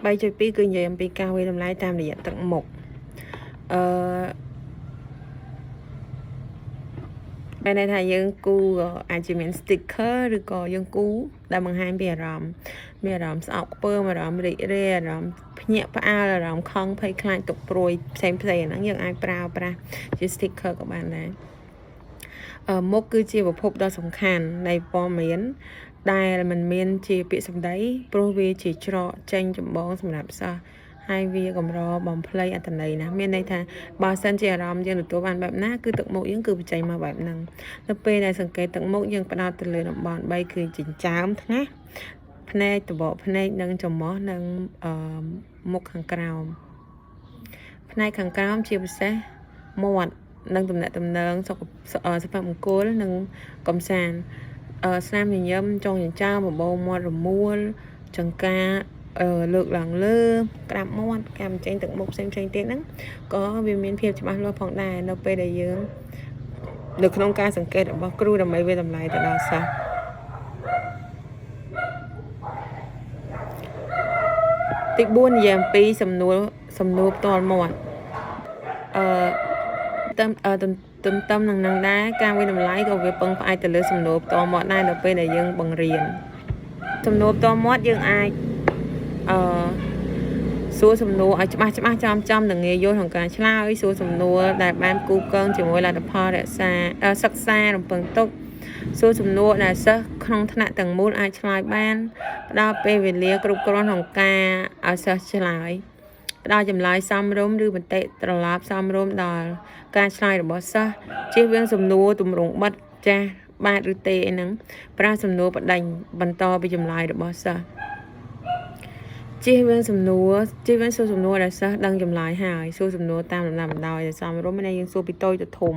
3.2 គឺនិយាយអំពីការវាយតម្លៃតាមរយៈទឹកមុខបែរន័យថាយើងគូអាចជាមាន sticker ឬក៏យើងគូដែលបង្ហាញពីអារម្មណ៍មានអារម្មណ៍ស្អប់ខ្ពើមអារម្មណ៍រីករាយអារម្មណ៍ភ្ញាក់ផ្អើលអារម្មណ៍ខឹងភ័យខ្លាចទុក្ខព្រួយផ្សេងៗហ្នឹងយើងអាចប្រើប្រាស់ជា sticker ក៏បានដែរមុខគឺជាប្រភពដ៏សំខាន់នៃព័ត៌មានដែលมันមានជាពាក្យសម្ដីព្រោះវាជាច្រកចេញចម្បងសម្រាប់សិស្សហើយវាកម្របំភ្លៃអត្ថន័យណាមានន័យថាបើសិនជាអារម្មណ៍យើងទទួលបានបែបណាគឺទឹកមុខយើងគឺបញ្ចេញមកបែបហ្នឹងនៅពេលដែលសង្កេតទឹកមុខយើងផ្ដោតទៅលើតំបន់3គឺចិញ្ចើមថ្ងាសភ្នែកត្បកភ្នែកនិងច្រមុះនិងមុខខាងក្រោមផ្នែកខាងក្រោមជាពិសេសមាត់និងទំនាក់ទំនងសុភមង្គលនិងកំសាន្តស្នាមញញឹមចុងចិញ្ចើមបបោមាត់រមួលចង្កាលើកឡើងលើក្រាបមាត់ការបញ្ចេញទឹកមុខផ្សេងៗទៀតហ្នឹងក៏វាមានភាពច្បាស់លាស់ផងដែរនៅពេលដែលយើងនៅក្នុងការសង្កេតរបស់គ្រូដើម្បីវាតម្លៃទៅដល់សិស្សទី4និយាយអំពីសំណួរផ្ទាល់មាត់ទំនឹងដែរការវិតម្លៃក៏វាពឹងផ្អែកទៅលើសំណួរផ្ទាល់មាត់ដែរនៅពេលដែលយើងបង្រៀនសំណួរផ្ទាល់មាត់យើងអាចសួរសំណួរឲ្យច្បាស់ចំនឹងងាយយល់ក្នុងការឆ្លើយសួរសំណួរដែលបានគូកងជាមួយលទ្ធផលសិក្សារំពឹងទុកសួរសំណួរដែលសិស្សក្នុងថ្នាក់ទាំងមូលអាចឆ្លើយបានផ្ដល់ពេលវេលាគ្រប់គ្រាន់ក្នុងការឲ្យសិស្សឆ្លើយផ្ដល់ចម្លើយសមរម្យឬបន្តិត្រឡប់សមរម្យដល់ការឆ្លើយរបស់សិស្សជៀសវាងសំណួរទម្រង់បិទចាស់បាទឬទេអីហ្នឹងប្រើសំណួរបដិញបន្តពីចម្លើយរបស់សិស្សជៀសវាងសំណួរសួរសំណួរដែលសិស្សដឹងចម្លើយហើយសួរសំណួរតាមលំដាប់លំដោយដែលសមរម្យមានយើងសួរពីតូចទៅធំ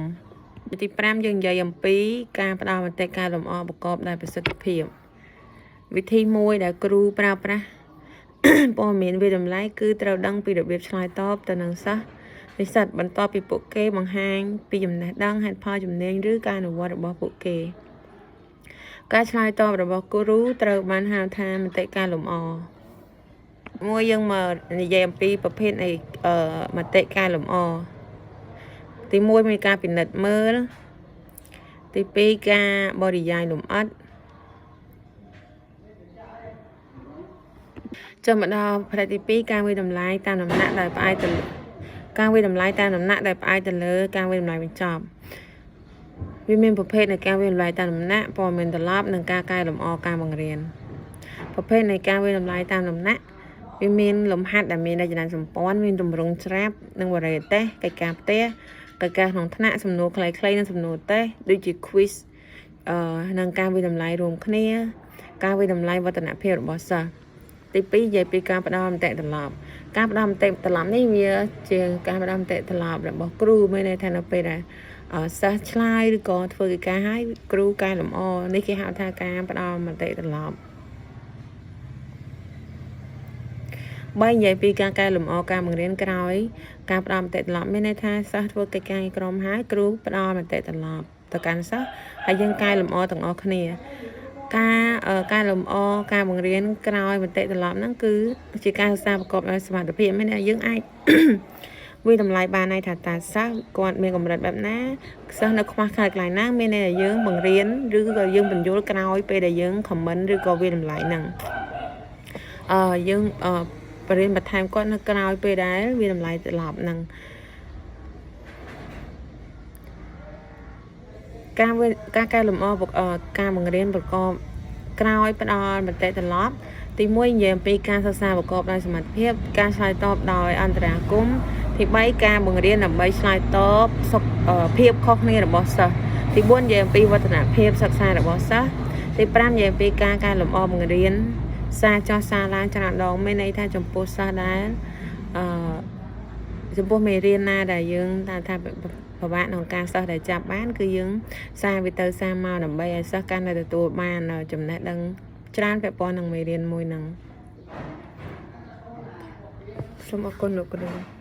ទី5យើងនិយាយអំពីការផ្ដល់មតិកែលម្អប្រកបដោយប្រសិទ្ធភាពវិធីមួយដែលគ្រូប្រើប្រាស់ព័ត៌មានវាតម្លៃគឺត្រូវដឹងពីរបៀបឆ្លើយតបទៅនឹងសិស្សនិស្សិតបន្ទាប់ពីពួកគេបង្ហាញពីចំណេះដឹងហេតុផលជំនាញឬការអនុវត្តរបស់ពួកគេការឆ្លើយតបរបស់គ្រូត្រូវបានហៅថាមតិកែលម្អមួយយើងមកនិយាយអំពីប្រភេទនៃមតិកែលម្អទី1មានការពិនិត្យមើលទី2ការបរិយាយលម្អិតចូលមកដល់ផ្នែកទី2ការវិតម្លៃតាមដំណាក់ដោយផ្អែកទៅលើការវិតម្លៃតាមដំណាក់ដោយផ្អែកទៅលើការវិតម្លៃបញ្ចប់វាមានប្រភេទនៃការវិតម្លៃតាមដំណាក់ព័ត៌មានត្រឡប់និងការកែលម្អការបង្រៀនប្រភេទនៃការវិតម្លៃតាមដំណាក់វាមានលំហាត់ដែលមានរចនាសម្ព័ន្ធមានទម្រង់ច្រាបនិងវរេតេសកិច្ចការផ្ទះកិច្ចការក្នុងថ្នាក់សំណួរខ្លីៗនិងសំណួរតេស្តដូចជា quiz និងការវិតម្លៃរួមគ្នាការវិតម្លៃវឌ្ឍនភាពរបស់សិស្សទី2និយាយពីការផ្ដល់មតិត្រឡប់ការផ្ដល់មតិត្រឡប់នេះវាជាការផ្ដល់មតិត្រឡប់របស់គ្រូមានន័យថានៅពេលដែលសិស្សឆ្លើយឬក៏ធ្វើកិច្ចការឲ្យគ្រូកែលម្អនេះគេហៅថាការផ្ដល់មតិត្រឡប់បើនិយាយពីការកែលម្អការបង្រៀនក្រោយការផ្ដល់មតិត្រឡប់មានន័យថាសិស្សធ្វើកិច្ចការឲ្យក្រុមហើយគ្រូផ្ដល់មតិត្រឡប់ទៅកាន់សិស្សហើយយើងកែលម្អទាំងអស់គ្នាការកែលម្អការបង្រៀនក្រោយមតិត្រឡប់ហ្នឹងគឺជាការសិក្សាប្រកបដោយសមត្ថភាពមានន័យយើងអាចវាតម្លៃបានថាតើសិស្សគាត់មានកម្រិតបែបណាសិស្សនៅខ្វះខាតកន្លែងណាមានន័យថាយើងបង្រៀនឬក៏យើងបញ្យល់ក្រោយពេលដែលយើង comment ឬក៏វាតម្លៃហ្នឹងយើងបរិញ្ញាបន្ថែមគាត់នៅក្រោយពេលដែលវាតម្លៃត្រឡប់ហ្នឹងការកែលម្អការបង្រៀនប្រកបក្រោយផ្ដល់មតិត្រឡប់ទី1និយាយអំពីការសិក្សាប្រកបដោយសមត្ថភាពការឆ្លើយតបដោយអន្តរាគមន៍ទី3ការបង្រៀនដើម្បីឆ្លើយតបភាពខុសគ្នារបស់សិស្សទី4និយាយអំពីវឌ្ឍនភាពសិក្សារបស់សិស្សទី5និយាយអំពីការកែលម្អបង្រៀនសារចោះសារឡើងច្រើនដងមានន័យថាចំពោះសិស្សដែលចំពោះមេរៀនណាដែលយើងថាពិបាកក្នុងការសិស្សដែលចាប់បានគឺយើងសារវាទៅសារមកដើម្បីឲ្យសិស្សកាន់តែទទួលបានចំណេះដឹងច្រើនពាក់ព័ន្ធនឹងមេរៀនមួយហ្នឹងសូមអរគុណលោកគ្រូ